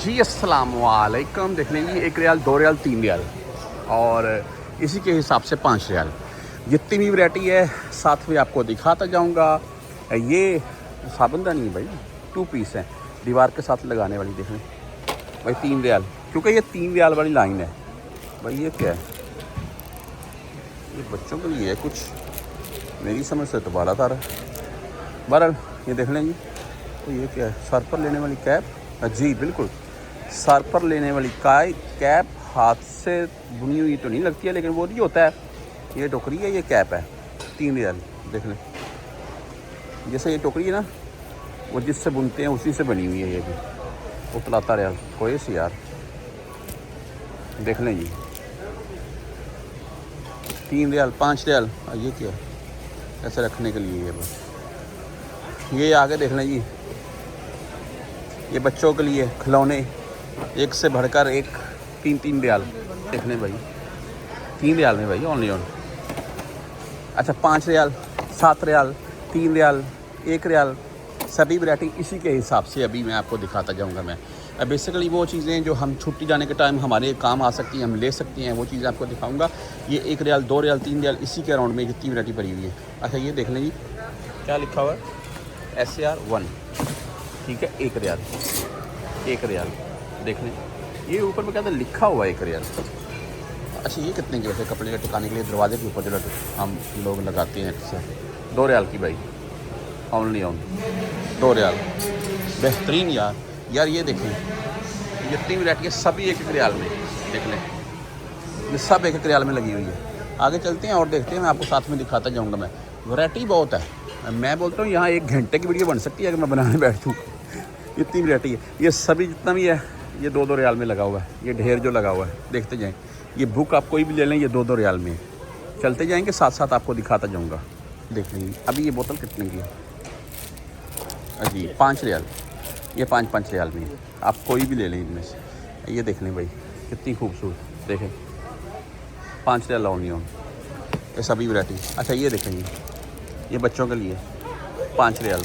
जी अस्सलाम वालेकुम। देख लेंगे 1 रियाल 2 रियाल 3 रियाल और इसी के हिसाब से 5 रियाल। जितनी भी वैरायटी है साथ में आपको दिखाता जाऊंगा। ये साबुनदा नहीं भाई, 2 पीस है दीवार के साथ लगाने वाली। देख लें भाई 3 रियाल, क्योंकि ये 3 रियाल वाली लाइन है भाई। ये क्या है? ये बच्चों के लिए है कुछ, मेरी समझ से तो बाला तार है। बहरहाल ये देख लें जी। तो ये क्या है? सर पर लेने वाली कैप। जी बिल्कुल, सर पर लेने वाली कैप हाथ से बुनी हुई तो नहीं लगती है, लेकिन वो नहीं होता है। ये टोकरी है, ये कैप है 3 रियाल। देख लें जैसे ये टोकरी है ना, वो जिससे बुनते हैं उसी से बनी हुई है। ये भी उतलाता रियाल कोई सी यार। देख लें जी 3 रियाल 5 रियाल। ये क्या है? ऐसे रखने के लिए। ये बस ये आगे देख लें जी, ये बच्चों के लिए खिलौने, एक से बढ़कर एक 3 रियाल। देख लें भाई 3 रियाल में भाई, ओनली ऑन। अच्छा 5 रियाल 7 रियाल 3 रियाल 1 रियाल, सभी वैरायटी इसी के हिसाब से अभी मैं आपको दिखाता जाऊंगा। मैं बेसिकली वो चीज़ें जो हम छुट्टी जाने के टाइम हमारे काम आ सकती हैं, हम ले सकते हैं, वो चीज़ें आपको दिखाऊंगा। ये 1 रियाल 2 रियाल 3 रियाल इसी के अराउंड में जितनी वैरायटी पड़ी हुई है। अच्छा ये देख लें जी, क्या लिखा हुआ है? SAR 1, ठीक है 1 रियाल 1 रियाल। देख लें ये ऊपर में क्या था लिखा हुआ है 1 रियाल। अच्छा ये कितने के वैसे कपड़े का टिकाने के लिए दरवाजे के ऊपर जो हम लोग लगाते हैं अक्सर? 2 रियाल की भाई, ओनली ऑन 2 रियाल। बेहतरीन यार ये देखें, जितनी वैरायटी है सभी 1 रियाल में। देख लें ये सब 1 रियाल में लगी हुई है। आगे चलते हैं और देखते हैं, मैं आपको साथ में दिखाता जाऊँगा। मैं वैरायटी बहुत है, मैं बोलता हूँ यहाँ 1 घंटे की वीडियो बन सकती है अगर मैं बनाने बैठूँ। इतनी वैरायटी है। ये सभी जितना भी है ये 2-2 रियाल में लगा हुआ है। ये ढेर जो लगा हुआ है देखते जाएं। ये बुक आप कोई भी ले लें, ये 2-2 रियाल में। चलते जाएंगे साथ साथ आपको दिखाता जाऊँगा। देख लीजिए अभी ये बोतल कितने की है? जी 5 रियाल। ये 5-5 रियाल में है, आप कोई भी ले लें इनमें से। ये देख लें भाई कितनी खूबसूरत, देखें 5 रियाल ओनली ऑन ये सभी वैरायटी। अच्छा ये देखें ये बच्चों के लिए 5 रियाल।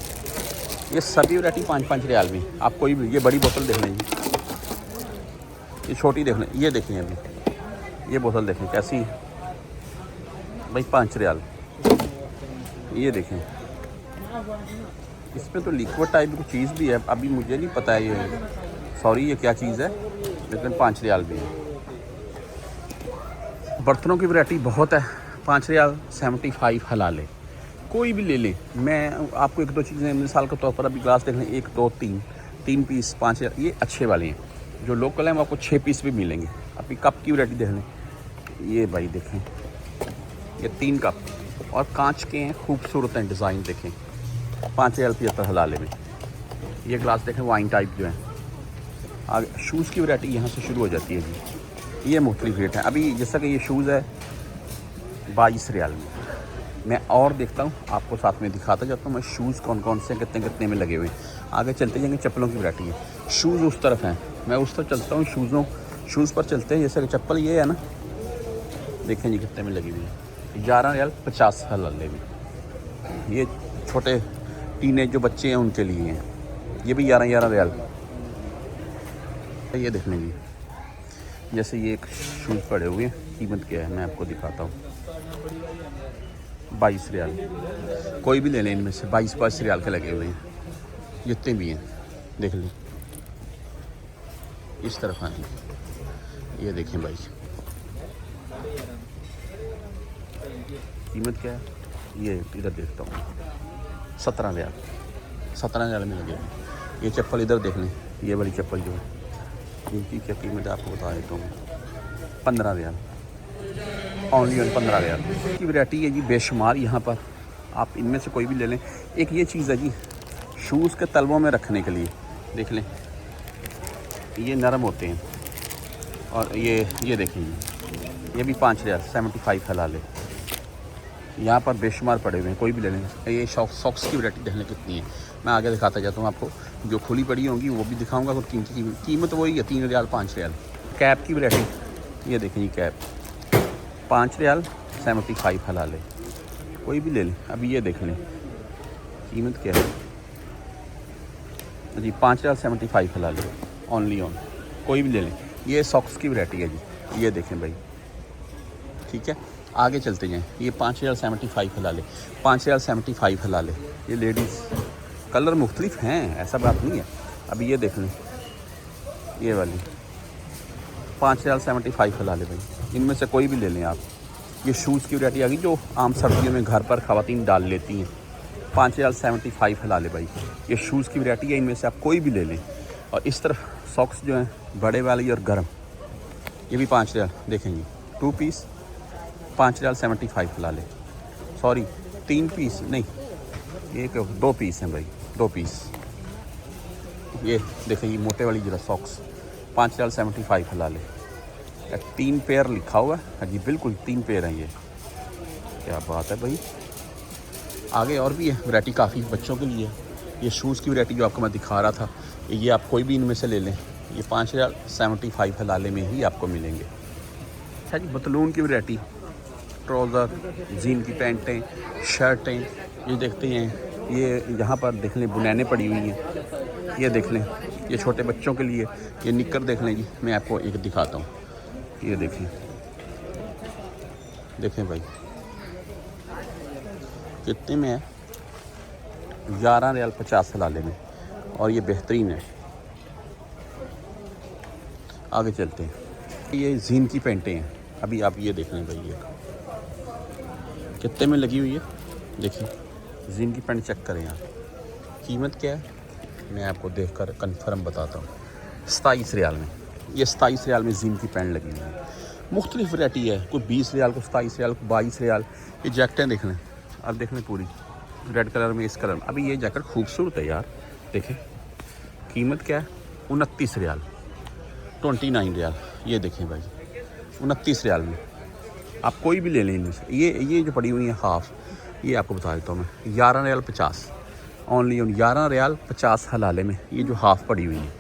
ये सभी वैरायटी 5-5 रियाल में, आप कोई भी। ये बड़ी बोतल देख लें, ये छोटी देख लें। ये देखें अभी ये बोतल देखें कैसी भाई, 5 रियाल। ये देखें इसमें तो लिक्विड टाइप की चीज़ भी है, अभी मुझे नहीं पता है ये, सॉरी ये क्या चीज़ है, लेकिन 5 रियाल भी है। बर्तनों की वैरायटी बहुत है। 5 रियाल 75 हलाल है, कोई भी ले ले। मैं आपको 1-2 चीज़ें मिसाल के तौर पर अभी ग्लास देख लें, 1 2 3 पीस 5 रियाल। ये अच्छे वाले हैं, जो लोकल हैं वो आपको 6 पीस भी मिलेंगे। अभी कप की वैरायटी देख लें, ये भाई देखें ये 3 कप और कांच के हैं, खूबसूरत हैं डिज़ाइन। देखें 5 रियाल 75 हलाले में। ये ग्लास देखें वाइन टाइप जो है। आगे शूज़ की वैरायटी यहाँ से शुरू हो जाती है जी। ये मुख्तलिफ रेट है। अभी जैसा कि ये शूज़ है 22 रियाल में। मैं और देखता हूँ, आपको साथ में दिखाता जाता हूँ मैं शूज़ कौन कौन से कितने कितने में लगे हुए हैं। आगे चलते जाएंगे, चप्पलों की वैरायटी है। शूज़ उस तरफ हैं, मैं उस तरफ चलता हूँ। शूज़ पर चलते हैं। जैसे कि चप्पल ये है ना, देखें जी कितने में लगी हुई है। 11 रियाल 50 हलाले में। ये छोटे टीनेज जो बच्चे हैं उनके लिए हैं, ये भी 11 रियाल। ये देख लेंगे जैसे ये एक शूज़ पड़े हुए हैं, कीमत क्या है मैं आपको दिखाता हूँ। 22 रियाल, कोई भी ले लें इनमें से। 22 रियाल के लगे हुए हैं जितने भी हैं। देख लें इस तरफ आए, ये देखें भाई कीमत क्या है। ये इधर देखता हूँ 17 रियाल में लगे हुए। ये चप्पल इधर देख लें, ये वाली चप्पल जो है इनकी क्या कीमत है आपको बता देता हूँ। 15 रियाल, ओनली ऑन 15 रियाल की वैरायटी है जी बेशुमार। यहाँ पर आप इनमें से कोई भी ले लें। एक ये चीज़ है जी शूज़ के तलवों में रखने के लिए, देख लें ये नरम होते हैं। और ये देखें ये भी 5 रियाल 75 हलाल है। यहाँ पर बेशुमार पड़े हुए हैं, कोई भी ले लें। ये सॉक्स की वैरायटी देख लें कितनी है, मैं आगे दिखाता जाता हूँ आपको। जो खुली पड़ी होंगी वो भी दिखाऊंगा। और कीमत वही है 3 रियाल 5 रियाल। कैप की वैरायटी ये देखें, ये कैप 5 रियाल 75 हलाल है, कोई भी ले लें। अभी ये देख लें कीमत क्या है जी, 5 रियाल 75 हलाल है, ओनली ऑन। कोई भी ले लें। ये सॉक्स की वैरायटी है जी, ये देखें भाई, ठीक है। आगे चलते जाएँ, ये 5075 हलाले, 5075 हलाले। ये लेडीज़ कलर मुख्तलिफ हैं, ऐसा बात नहीं है। अभी ये देख लें, ये वाली 5075 हलाले भाई, इनमें से कोई भी ले लें आप। ये शूज़ की वैरायटी आ गई जो आम सर्दियों में घर पर ख़वातीन डाल लेती हैं। 5075 हलाले भाई, ये शूज़ की वैरायटी है, इनमें से आप कोई भी ले लें। और इस तरफ सॉक्स जो हैं बड़े वाली और गर्म, ये भी 5 रियाल देखेंगे। 2 पीस 5075 हलाले, सॉरी 3 पीस नहीं, ये 2 पीस हैं भाई, 2 पीस। ये देखें, ये मोटे वाली जरा सॉक्स 5075 हलाले, 3 पेयर लिखा हुआ है। हाँ जी बिल्कुल 3 पेयर हैं ये, क्या बात है भाई। आगे और भी है वैरायटी काफ़ी बच्चों के लिए। ये शूज़ की वैरायटी जो आपको मैं दिखा रहा था, ये आप कोई भी इनमें से ले लें, ये 5075 हलाले में ही आपको मिलेंगे। अच्छा जी, बतलून की वैरायटी, ट्राउज़र, जीन की पैंटें, शर्टें, ये देखते हैं। ये यहाँ पर देख लें बुनैनें पड़ी हुई हैं, ये देख लें, ये छोटे बच्चों के लिए। ये निक्कर देख लें जी, मैं आपको एक दिखाता हूँ, ये देखें, देखें भाई कितने में है, 11 रियाल 50 हलाले में, और ये बेहतरीन है। आगे चलते हैं, ये जीन की पैंटें हैं। अभी आप ये देख लें भाई, ये कितने में लगी हुई है, देखिए जीन की पैंट चेक करें आप, कीमत क्या है मैं आपको देखकर कंफर्म बताता हूँ। 27 रियाल में, ये 27 रियाल में जीन की पैंट लगी हुई है। मुख्तलिफ वैरायटी है, कोई 20 रियाल को 27 रियाल को 22 रियाल। ये जैकेटें देख लें, अब देख लें पूरी रेड कलर में, इस कलर में। अभी ये जैकेट खूबसूरत है यार, देखें कीमत क्या है, 29 रियाल, 29 रियाल। ये देखें भाई 29 रियाल में आप कोई भी ले लें इनमें से। ये जो पड़ी हुई है हाफ़, ये आपको बता देता हूँ मैं, 11 रियाल 50, ओनली 11 रियाल 50 हलाले में ये जो हाफ़ पड़ी हुई है,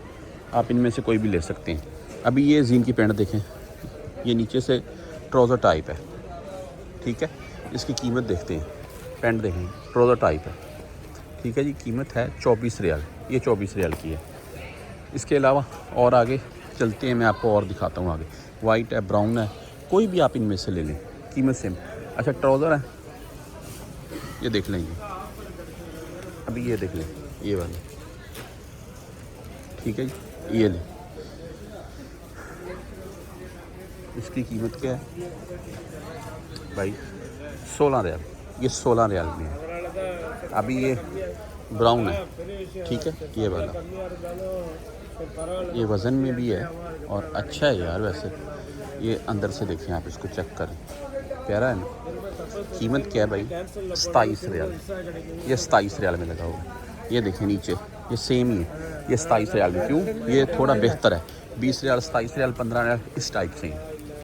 आप इनमें से कोई भी ले सकते हैं। अभी ये जीन की पैंट देखें, ये नीचे से ट्राउज़र टाइप है, ठीक है। इसकी कीमत देखते हैं, पैंट देखें ट्राउज़र टाइप है, ठीक है जी। कीमत है 24 रियाल, ये 24 रियाल की है। इसके अलावा और आगे चलते हैं, मैं आपको और दिखाता हूँ आगे। वाइट है, ब्राउन है, कोई भी आप इनमें से ले लें, कीमत सेम। अच्छा ट्राउज़र है, ये देख लेंगे, अभी ये देख लें, ये वाले, ठीक है जी, ये लें। इसकी कीमत क्या है भाई, 16 रियाल, ये 16 रियाल में है। अभी ये ब्राउन है, ठीक है, ये वाला, ये वज़न में भी है और अच्छा है यार वैसे। ये अंदर से देखें आप, इसको चेक करें, प्यारा है ना। कीमत क्या है भाई, 27 रियाल, ये 27 रियाल में लगा हुआ। ये देखें नीचे, ये सेम ही है, ये 27 रियाल में। क्यों, ये थोड़ा बेहतर है, 20 रियाल 27 रियाल 15 रियाल इस टाइप से ही।